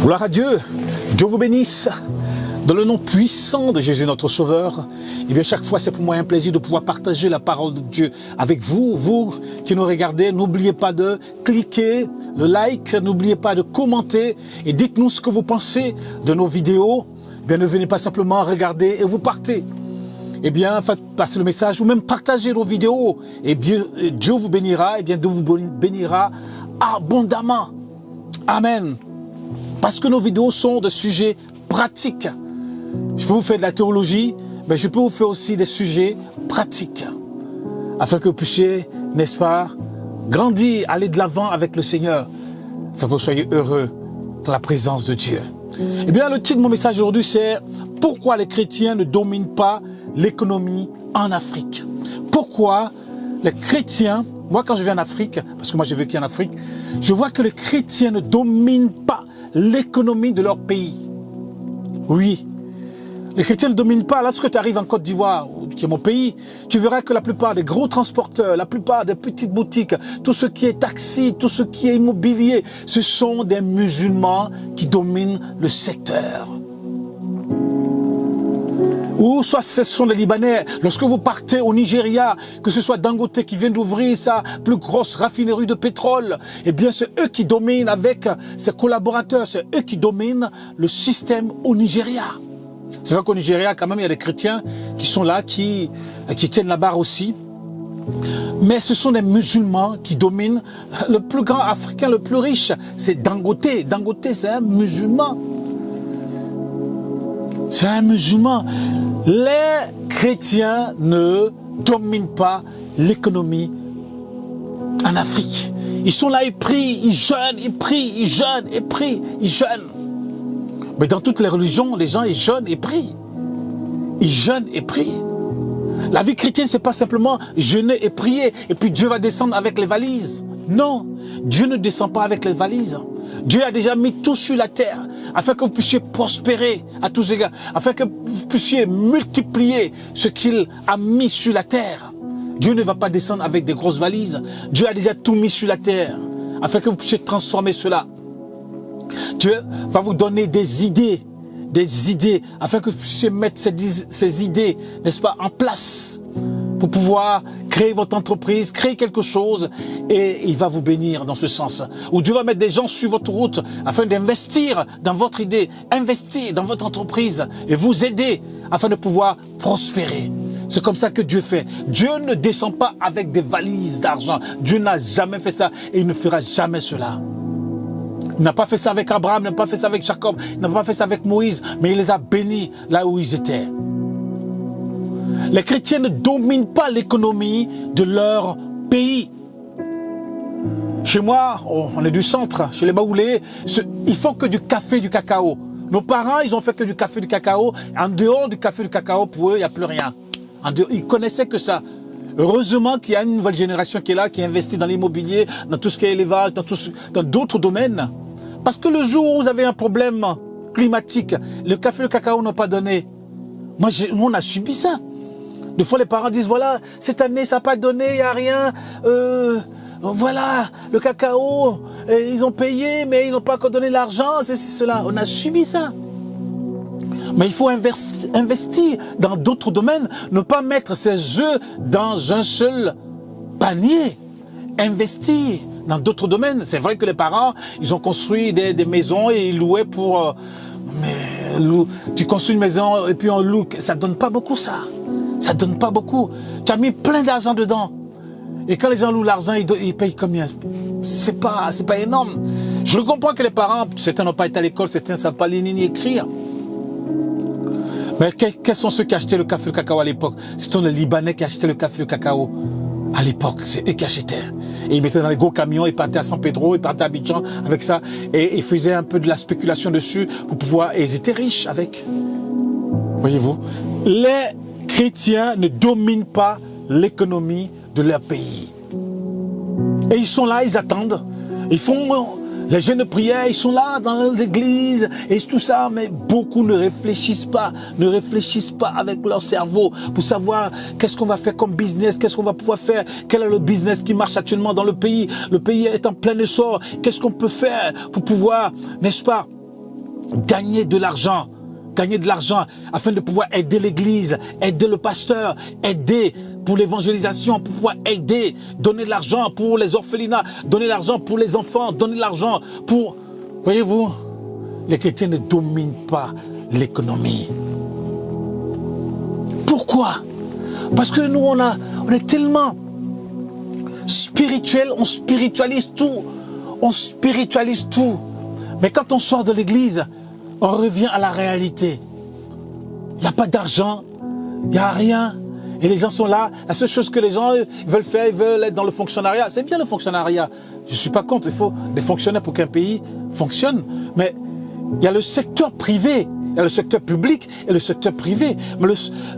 Gloire à Dieu, Dieu vous bénisse. Dans le nom puissant de Jésus notre Sauveur, et bien chaque fois c'est pour moi un plaisir de pouvoir partager la parole de Dieu avec vous, vous qui nous regardez. N'oubliez pas de cliquer le like, n'oubliez pas de commenter et dites-nous ce que vous pensez de nos vidéos. Eh bien ne venez pas simplement regarder et vous partez. Eh bien faites passer le message ou même partagez nos vidéos. Et bien Dieu vous bénira, et bien Dieu vous bénira abondamment. Amen. Parce que nos vidéos sont de sujets pratiques. Je peux vous faire de la théologie, mais je peux vous faire aussi des sujets pratiques. Afin que vous puissiez, n'est-ce pas, grandir, aller de l'avant avec le Seigneur. Afin que vous soyez heureux dans la présence de Dieu. Eh bien, le titre de mon message aujourd'hui, c'est « Pourquoi les chrétiens ne dominent pas l'économie en Afrique ?» Pourquoi les chrétiens, moi quand je vais en Afrique, parce que moi j'ai vécu en Afrique, je vois que les chrétiens ne dominent pas l'économie de leur pays. Oui, les chrétiens ne dominent pas. Lorsque tu arrives en Côte d'Ivoire, qui est mon pays, tu verras que la plupart des gros transporteurs, la plupart des petites boutiques, tout ce qui est taxi, tout ce qui est immobilier, ce sont des musulmans qui dominent le secteur. Ou soit ce sont les Libanais. Lorsque vous partez au Nigeria, que ce soit Dangote qui vient d'ouvrir sa plus grosse raffinerie de pétrole, eh bien c'est eux qui dominent avec ses collaborateurs, c'est eux qui dominent le système au Nigeria. C'est vrai qu'au Nigeria, quand même, il y a des chrétiens qui sont là, qui tiennent la barre aussi. Mais ce sont des musulmans qui dominent. Le plus grand Africain, le plus riche, c'est Dangote. Dangote, c'est un musulman. C'est un musulman. Les chrétiens ne dominent pas l'économie en Afrique. Ils sont là, ils prient, ils jeûnent, ils prient, ils jeûnent, ils prient, ils jeûnent. Mais dans toutes les religions, les gens, ils jeûnent et prient. Ils jeûnent et prient. La vie chrétienne, c'est pas simplement jeûner et prier, et puis Dieu va descendre avec les valises. Non, Dieu ne descend pas avec les valises. Dieu a déjà mis tout sur la terre, afin que vous puissiez prospérer à tous égards, afin que vous puissiez multiplier ce qu'il a mis sur la terre. Dieu ne va pas descendre avec des grosses valises. Dieu a déjà tout mis sur la terre, afin que vous puissiez transformer cela. Dieu va vous donner des idées, afin que vous puissiez mettre ces idées, n'est-ce pas, en place, pour pouvoir créer votre entreprise, créer quelque chose, et il va vous bénir dans ce sens. Ou Dieu va mettre des gens sur votre route, afin d'investir dans votre idée, investir dans votre entreprise, et vous aider, afin de pouvoir prospérer. C'est comme ça que Dieu fait. Dieu ne descend pas avec des valises d'argent. Dieu n'a jamais fait ça, et il ne fera jamais cela. Il n'a pas fait ça avec Abraham, il n'a pas fait ça avec Jacob, il n'a pas fait ça avec Moïse, mais il les a bénis là où ils étaient. Les chrétiens ne dominent pas l'économie de leur pays. Chez moi, on est du centre, chez les Baoulés, ils font que du café et du cacao. Nos parents, ils ont fait que du café et du cacao. En dehors du café et du cacao, pour eux, il n'y a plus rien. Ils connaissaient que ça. Heureusement qu'il y a une nouvelle génération qui est là, qui investit dans l'immobilier, dans tout ce qui est élevage, dans d'autres domaines. Parce que le jour où vous avez un problème climatique, le café et le cacao n'ont pas donné. Nous, on a subi ça. Des fois, les parents disent, voilà, cette année, ça n'a pas donné, il n'y a rien. Voilà, le cacao, ils ont payé, mais ils n'ont pas encore donné l'argent, c'est cela. On a subi ça. Mais il faut investir dans d'autres domaines, ne pas mettre ses œufs dans un seul panier. Investir dans d'autres domaines. C'est vrai que les parents, ils ont construit des maisons et ils louaient pour... tu construis une maison et puis on loue. Ça donne pas beaucoup, ça. Ça donne pas beaucoup. Tu as mis plein d'argent dedans. Et quand les gens louent l'argent, ils payent combien? C'est pas énorme. Je comprends que les parents, certains n'ont pas été à l'école, certains ne savent pas lire ni écrire. Mais quels sont ceux qui achetaient le café et le cacao à l'époque? C'était les Libanais qui achetaient le café et le cacao à l'époque. C'est eux qui achetaient. Et ils mettaient dans les gros camions, ils partaient à San Pedro, ils partaient à Abidjan avec ça. Et ils faisaient un peu de la spéculation dessus pour pouvoir... Et ils étaient riches avec. Voyez-vous? Les chrétiens ne dominent pas l'économie de leur pays. Et ils sont là, ils attendent. Ils font... Les jeunes de prière, ils sont là dans l'église et tout ça, mais beaucoup ne réfléchissent pas avec leur cerveau pour savoir qu'est-ce qu'on va faire comme business, qu'est-ce qu'on va pouvoir faire, quel est le business qui marche actuellement dans le pays. Le pays est en plein essor, qu'est-ce qu'on peut faire pour pouvoir, n'est-ce pas, gagner de l'argent afin de pouvoir aider l'église, aider le pasteur, aider pour l'évangélisation, pour pouvoir aider, donner de l'argent pour les orphelinats, donner de l'argent pour les enfants, donner de l'argent pour... Voyez-vous, les chrétiens ne dominent pas l'économie. Pourquoi? Parce que nous, on est tellement spirituel, on spiritualise tout. Mais quand on sort de l'église, on revient à la réalité. Il n'y a pas d'argent, il n'y a rien. Et les gens sont là. La seule chose que les gens veulent faire, ils veulent être dans le fonctionnariat. C'est bien le fonctionnariat. Je ne suis pas contre. Il faut des fonctionnaires pour qu'un pays fonctionne. Mais il y a le secteur privé, il y a le secteur public et le secteur privé. Mais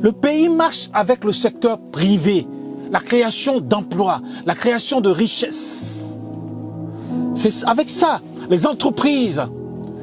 le pays marche avec le secteur privé. La création d'emplois, la création de richesses. C'est avec ça, les entreprises,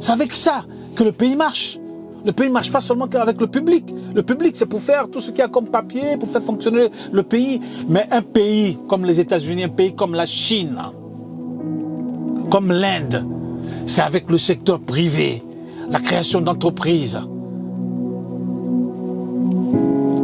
c'est avec ça que le pays marche. Le pays ne marche pas seulement qu'avec le public. Le public, c'est pour faire tout ce qu'il y a comme papier, pour faire fonctionner le pays. Mais un pays comme les États-Unis, un pays comme la Chine, comme l'Inde, c'est avec le secteur privé, la création d'entreprises.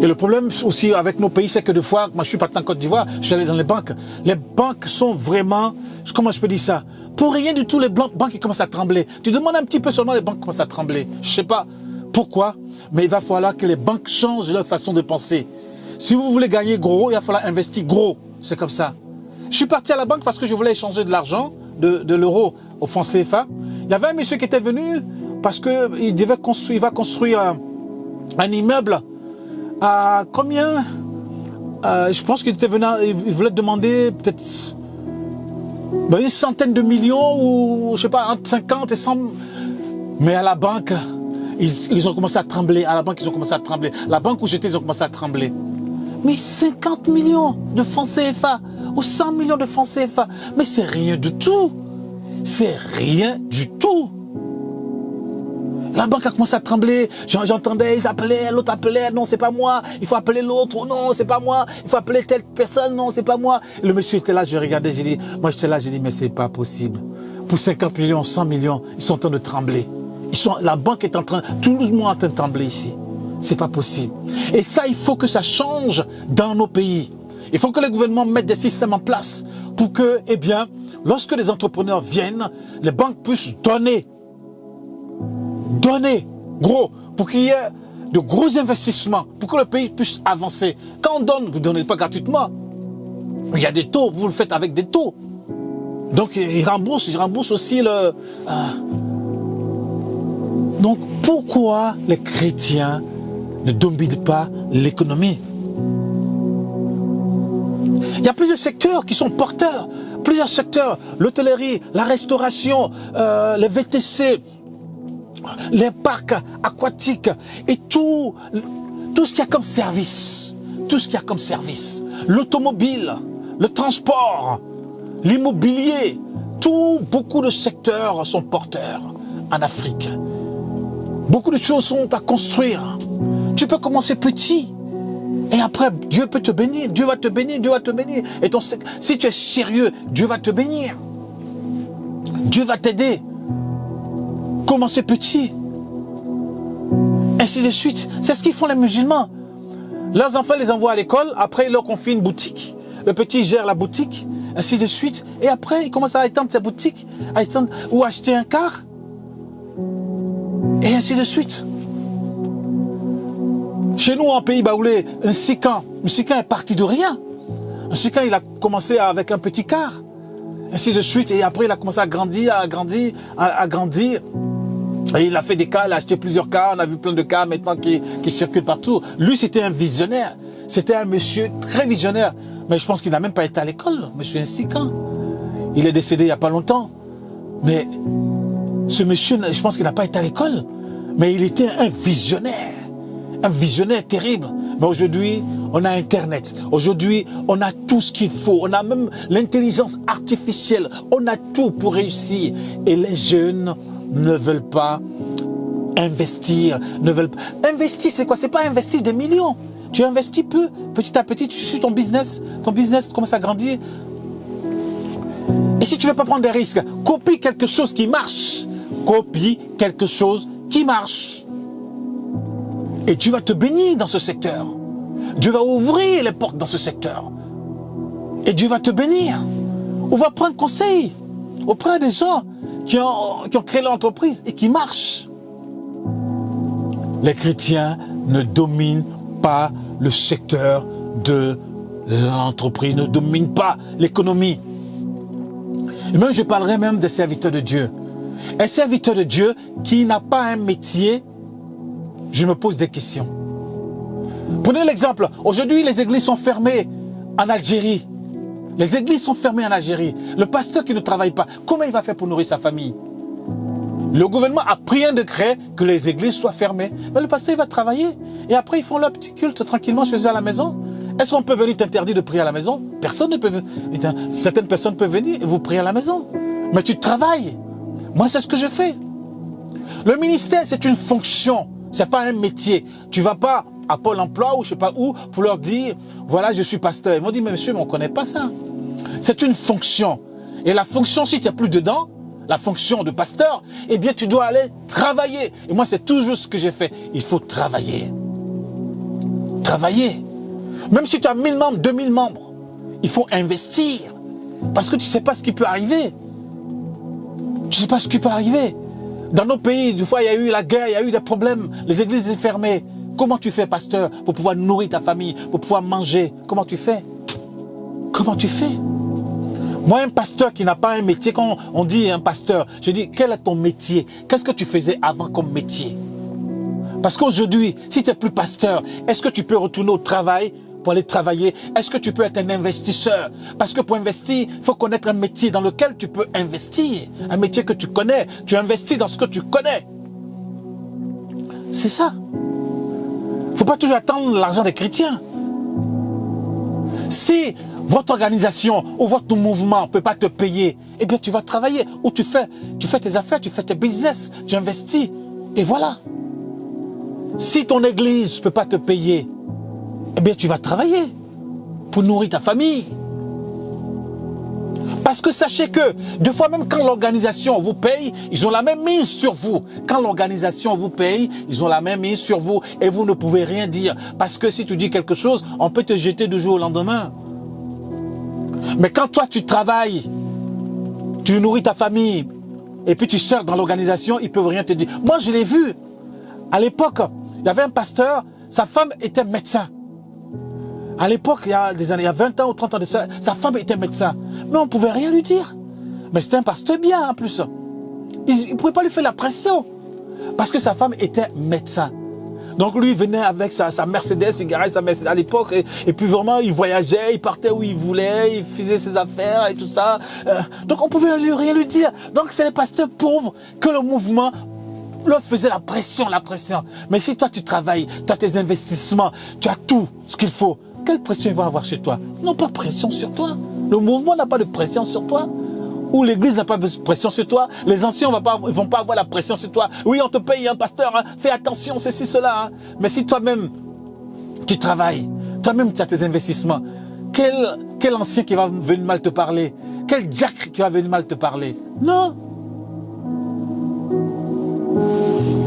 Et le problème aussi avec nos pays, c'est que des fois, moi je suis parti en Côte d'Ivoire, je suis allé dans les banques. Les banques sont vraiment, comment je peux dire ça? Pour rien du tout, les banques ils commencent à trembler. Tu demandes un petit peu seulement, les banques commencent à trembler. Je sais pas pourquoi, mais il va falloir que les banques changent leur façon de penser. Si vous voulez gagner gros, il va falloir investir gros. C'est comme ça. Je suis parti à la banque parce que je voulais échanger de l'argent, de l'euro au franc CFA. Il y avait un monsieur qui était venu parce qu'il va construire un immeuble. À combien? Je pense qu'il était venu, il voulait demander peut-être une centaine de millions ou je sais pas, entre 50 et 100. Mais à la banque, ils ont commencé à trembler. À la banque, ils ont commencé à trembler. La banque où j'étais, ils ont commencé à trembler. Mais 50 millions de francs CFA ou 100 millions de francs CFA, mais c'est rien du tout. C'est rien du tout. La banque a commencé à trembler, j'entendais, ils appelaient, l'autre appelait, non c'est pas moi, il faut appeler l'autre, non c'est pas moi, il faut appeler telle personne, non c'est pas moi. Le monsieur était là, je regardais, j'ai dit, moi j'étais là, j'ai dit mais c'est pas possible. Pour 50 millions, 100 millions, ils sont en train de trembler. La banque est en train, tout le monde est en train de trembler ici. C'est pas possible. Et ça, il faut que ça change dans nos pays. Il faut que les gouvernements mettent des systèmes en place pour que, eh bien, lorsque les entrepreneurs viennent, les banques puissent donner gros, pour qu'il y ait de gros investissements, pour que le pays puisse avancer. Quand on donne, vous ne donnez pas gratuitement. Il y a des taux, vous le faites avec des taux. Donc ils remboursent aussi le... Donc pourquoi les chrétiens ne dominent pas l'économie? Il y a plusieurs secteurs qui sont porteurs. Plusieurs secteurs, l'hôtellerie, la restauration, les VTC, les parcs aquatiques et tout ce qu'il y a comme service. Tout ce qu'il y a comme service. L'automobile, le transport, l'immobilier, beaucoup de secteurs sont porteurs en Afrique. Beaucoup de choses sont à construire. Tu peux commencer petit. Et après, Dieu peut te bénir. Dieu va te bénir, Dieu va te bénir. Et si tu es sérieux, Dieu va te bénir. Dieu va t'aider. Commencez petit. Ainsi de suite. C'est ce qu'ils font les musulmans. Leurs enfants les envoient à l'école. Après, ils leur confient une boutique. Le petit gère la boutique. Ainsi de suite. Et après, il commence à étendre sa boutique. Ou acheter un car. Et ainsi de suite. Chez nous, en pays baoulé, un sikan est parti de rien. Un sikan, il a commencé avec un petit car. Ainsi de suite. Et après, il a commencé à grandir. Et il a fait des cars, il a acheté plusieurs cars. On a vu plein de cars maintenant qui circulent partout. Lui, c'était un visionnaire. C'était un monsieur très visionnaire. Mais je pense qu'il n'a même pas été à l'école, monsieur Sikan. Il est décédé il n'y a pas longtemps. Mais ce monsieur, je pense qu'il n'a pas été à l'école. Mais il était un visionnaire. Un visionnaire terrible. Mais aujourd'hui, on a Internet. Aujourd'hui, on a tout ce qu'il faut. On a même l'intelligence artificielle. On a tout pour réussir. Et les jeunes ne veulent pas investir. Investir, c'est quoi? C'est pas investir des millions. Tu investis peu. Petit à petit, tu suis ton business commence à grandir. Et si tu ne veux pas prendre des risques, copie quelque chose qui marche. copie quelque chose qui marche. Et Dieu va te bénir dans ce secteur. Dieu va ouvrir les portes dans ce secteur. Et Dieu va te bénir. On va prendre conseil auprès des gens qui ont créé l'entreprise et qui marchent. Les chrétiens ne dominent pas le secteur de l'entreprise, ne dominent pas l'économie. Et même je parlerai même des serviteurs de Dieu. Un serviteur de Dieu qui n'a pas un métier, je me pose des questions. Prenez l'exemple, aujourd'hui les églises sont fermées en Algérie. Les églises sont fermées en Algérie. Le pasteur qui ne travaille pas, comment il va faire pour nourrir sa famille? Le gouvernement a pris un décret que les églises soient fermées. Mais le pasteur, il va travailler. Et après, ils font leur petit culte tranquillement chez eux à la maison. Est-ce qu'on peut venir t'interdire de prier à la maison? Personne ne peut venir. Certaines personnes peuvent venir et vous prier à la maison. Mais tu travailles. Moi, c'est ce que je fais. Le ministère, c'est une fonction. C'est pas un métier. Tu vas pas à Pôle emploi ou je sais pas où pour leur dire, voilà, je suis pasteur. Ils vont dire, mais monsieur, mais on connaît pas ça. C'est une fonction. Et la fonction, si tu n'es plus dedans, la fonction de pasteur, eh bien, tu dois aller travailler. Et moi, c'est toujours ce que j'ai fait. Il faut travailler. Travailler. Même si tu as 1000 membres, 2000 membres, il faut investir. Parce que tu ne sais pas ce qui peut arriver. Tu ne sais pas ce qui peut arriver. Dans nos pays, des fois, il y a eu la guerre, il y a eu des problèmes. Les églises sont fermées. Comment tu fais, pasteur, pour pouvoir nourrir ta famille, pour pouvoir manger? Comment tu fais? Comment tu fais? Moi, un pasteur qui n'a pas un métier, quand on dit un pasteur, je dis, quel est ton métier? Qu'est-ce que tu faisais avant comme métier? Parce qu'aujourd'hui, si tu n'es plus pasteur, est-ce que tu peux retourner au travail pour aller travailler? Est-ce que tu peux être un investisseur? Parce que pour investir, il faut connaître un métier dans lequel tu peux investir. Un métier que tu connais. Tu investis dans ce que tu connais. C'est ça. Il ne faut pas toujours attendre l'argent des chrétiens. Si votre organisation ou votre mouvement ne peut pas te payer, eh bien tu vas travailler. Ou tu fais tes affaires, tu fais tes business, tu investis. Et voilà. Si ton église ne peut pas te payer, eh bien tu vas travailler pour nourrir ta famille. Parce que sachez que, des fois même quand l'organisation vous paye, ils ont la même mise sur vous. Quand l'organisation vous paye, ils ont la même mise sur vous et vous ne pouvez rien dire. Parce que si tu dis quelque chose, on peut te jeter du jour au lendemain. Mais quand toi tu travailles, tu nourris ta famille et puis tu sors dans l'organisation, ils ne peuvent rien te dire. Moi je l'ai vu. À l'époque, il y avait un pasteur, sa femme était médecin. À l'époque, il y a des années, il y a 20 ans ou 30 ans de ça, sa femme était médecin. Mais on ne pouvait rien lui dire. Mais c'était un pasteur bien en plus. Il ne pouvait pas lui faire la pression. Parce que sa femme était médecin. Donc lui, il venait avec sa Mercedes, il garait sa Mercedes à l'époque. Et puis vraiment, il voyageait, il partait où il voulait, il faisait ses affaires et tout ça. Donc on ne pouvait rien lui dire. Donc c'est les pasteurs pauvres que le mouvement leur faisait la pression. Mais si toi tu travailles, tu as tes investissements, tu as tout ce qu'il faut, quelle pression ils vont avoir chez toi? Ils n'ont pas de pression sur toi. Le mouvement n'a pas de pression sur toi. Ou l'église n'a pas de pression sur toi. Les anciens ne vont pas avoir la pression sur toi. Oui, on te paye un pasteur, hein, fais attention, ceci, cela. Hein. Mais si toi-même, tu travailles, toi-même tu as tes investissements, quel ancien qui va venir mal te parler? Quel diacre qui va venir mal te parler? Non.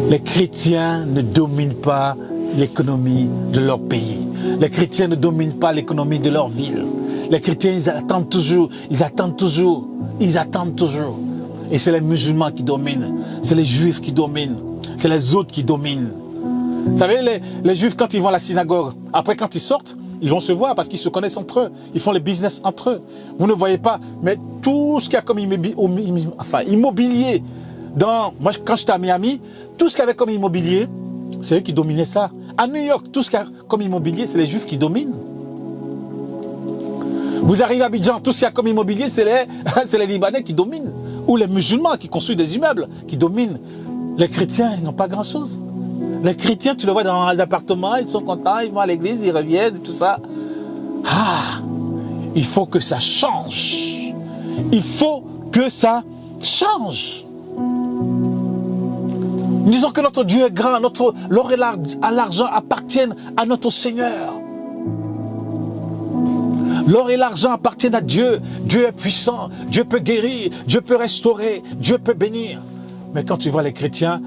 Les chrétiens ne dominent pas l'économie de leur pays. Les chrétiens ne dominent pas l'économie de leur ville. Les chrétiens, ils attendent toujours. Et c'est les musulmans qui dominent. C'est les juifs qui dominent. C'est les autres qui dominent. Vous savez, les juifs, quand ils vont à la synagogue, après quand ils sortent, ils vont se voir parce qu'ils se connaissent entre eux. Ils font les business entre eux. Vous ne voyez pas, mais tout ce qu'il y a comme immobilier, moi, quand j'étais à Miami, tout ce qu'il y avait comme immobilier, c'est eux qui dominaient ça. À New York, tout ce qu'il y a comme immobilier, c'est les juifs qui dominent. Vous arrivez à Abidjan, tout ce qu'il y a comme immobilier, c'est les Libanais qui dominent. Ou les musulmans qui construisent des immeubles, qui dominent. Les chrétiens, ils n'ont pas grand-chose. Les chrétiens, tu le vois dans l'appartement, ils sont contents, ils vont à l'église, ils reviennent, tout ça. Ah, il faut que ça change. Il faut que ça change. Nous disons que notre Dieu est grand, l'or et l'argent appartiennent à notre Seigneur. L'or et l'argent appartiennent à Dieu. Dieu est puissant, Dieu peut guérir, Dieu peut restaurer, Dieu peut bénir. Mais quand tu vois les chrétiens,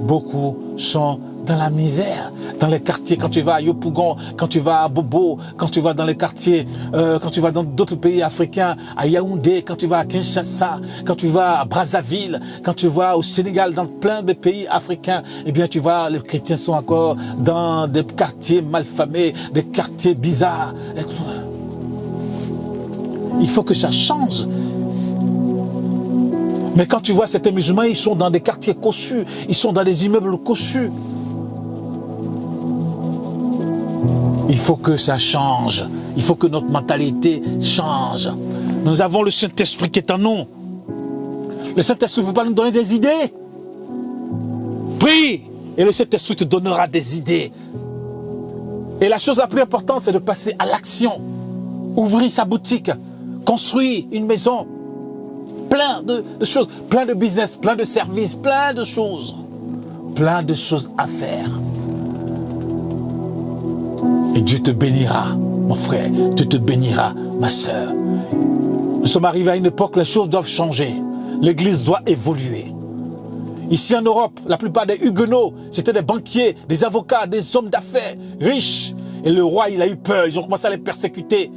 beaucoup sont dans la misère, dans les quartiers, quand tu vas à Yopougon, quand tu vas à Bobo, quand tu vas dans les quartiers, quand tu vas dans d'autres pays africains, à Yaoundé, quand tu vas à Kinshasa, quand tu vas à Brazzaville, quand tu vas au Sénégal, dans plein de pays africains, eh bien tu vois, les chrétiens sont encore dans des quartiers malfamés, des quartiers bizarres. Il faut que ça change. Mais quand tu vois certains musulmans, ils sont dans des quartiers cossus, ils sont dans des immeubles cossus. Il faut que ça change. Il faut que notre mentalité change. Nous avons le Saint-Esprit qui est en nous. Le Saint-Esprit ne peut pas nous donner des idées. Prie et le Saint-Esprit te donnera des idées. Et la chose la plus importante, c'est de passer à l'action. Ouvrir sa boutique, construire une maison. Plein de choses, plein de business, plein de services, plein de choses à faire. Et Dieu te bénira, mon frère, Dieu te bénira, ma sœur. Nous sommes arrivés à une époque où les choses doivent changer. L'Église doit évoluer. Ici en Europe, la plupart des huguenots, c'était des banquiers, des avocats, des hommes d'affaires, riches. Et le roi, il a eu peur, ils ont commencé à les persécuter.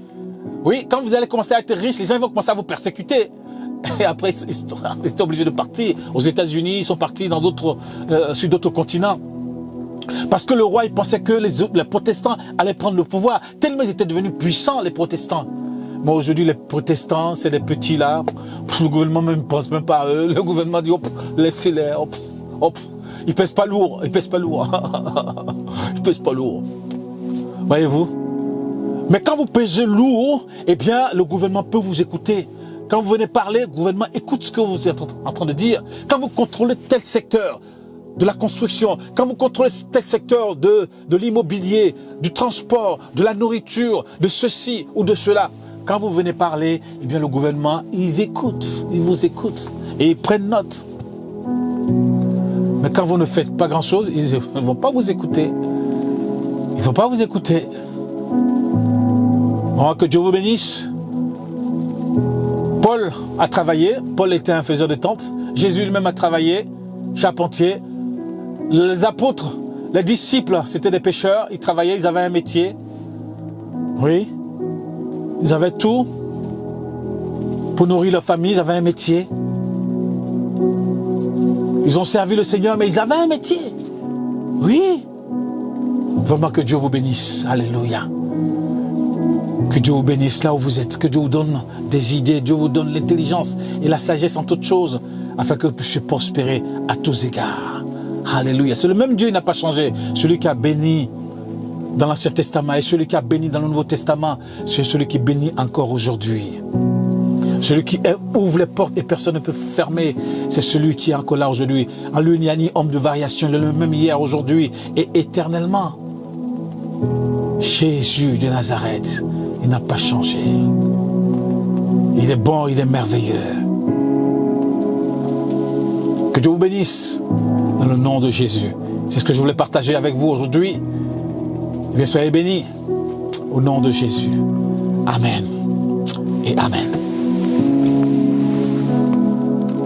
Oui, quand vous allez commencer à être riche, les gens vont commencer à vous persécuter. Et après, ils étaient obligés de partir. Aux États-Unis, ils sont partis sur d'autres continents. Parce que le roi, il pensait que les protestants allaient prendre le pouvoir. Tellement ils étaient devenus puissants, les protestants. Mais aujourd'hui, les protestants, c'est des petits là. Le gouvernement ne pense même pas à eux. Le gouvernement dit, hop, laissez-les, hop, hop. Ils pèsent pas lourd, ils pèsent pas lourd. Ils pèsent pas lourd. Voyez-vous? Mais quand vous pèsez lourd, eh bien, le gouvernement peut vous écouter. Quand vous venez parler, le gouvernement écoute ce que vous êtes en train de dire. Quand vous contrôlez tel secteur de la construction, quand vous contrôlez tel secteur de l'immobilier, du transport, de la nourriture, de ceci ou de cela, quand vous venez parler, eh bien le gouvernement, ils vous écoutent et ils prennent note. Mais quand vous ne faites pas grand-chose, ils ne vont pas vous écouter. Ils ne vont pas vous écouter. Bon, que Dieu vous bénisse. Paul a travaillé, Paul était un faiseur de tentes, Jésus lui-même a travaillé, charpentier. Les apôtres, les disciples, c'était des pêcheurs, ils travaillaient, ils avaient un métier. Oui, ils avaient tout pour nourrir leur famille, ils avaient un métier. Ils ont servi le Seigneur, mais ils avaient un métier. Oui, vraiment que Dieu vous bénisse, alléluia. Que Dieu vous bénisse là où vous êtes, que Dieu vous donne des idées, Dieu vous donne l'intelligence et la sagesse en toutes choses, afin que vous puissiez prospérer à tous égards. Alléluia. C'est le même Dieu, il n'a pas changé. Celui qui a béni dans l'Ancien Testament et celui qui a béni dans le Nouveau Testament, c'est celui qui bénit encore aujourd'hui. Celui qui ouvre les portes et personne ne peut fermer, c'est celui qui est encore là aujourd'hui. En lui, il n'y a ni homme de variation, il est le même hier, aujourd'hui et éternellement. Jésus de Nazareth, il n'a pas changé. Il est bon, il est merveilleux. Que Dieu vous bénisse dans le nom de Jésus. C'est ce que je voulais partager avec vous aujourd'hui. Eh bien, soyez bénis au nom de Jésus. Amen et Amen.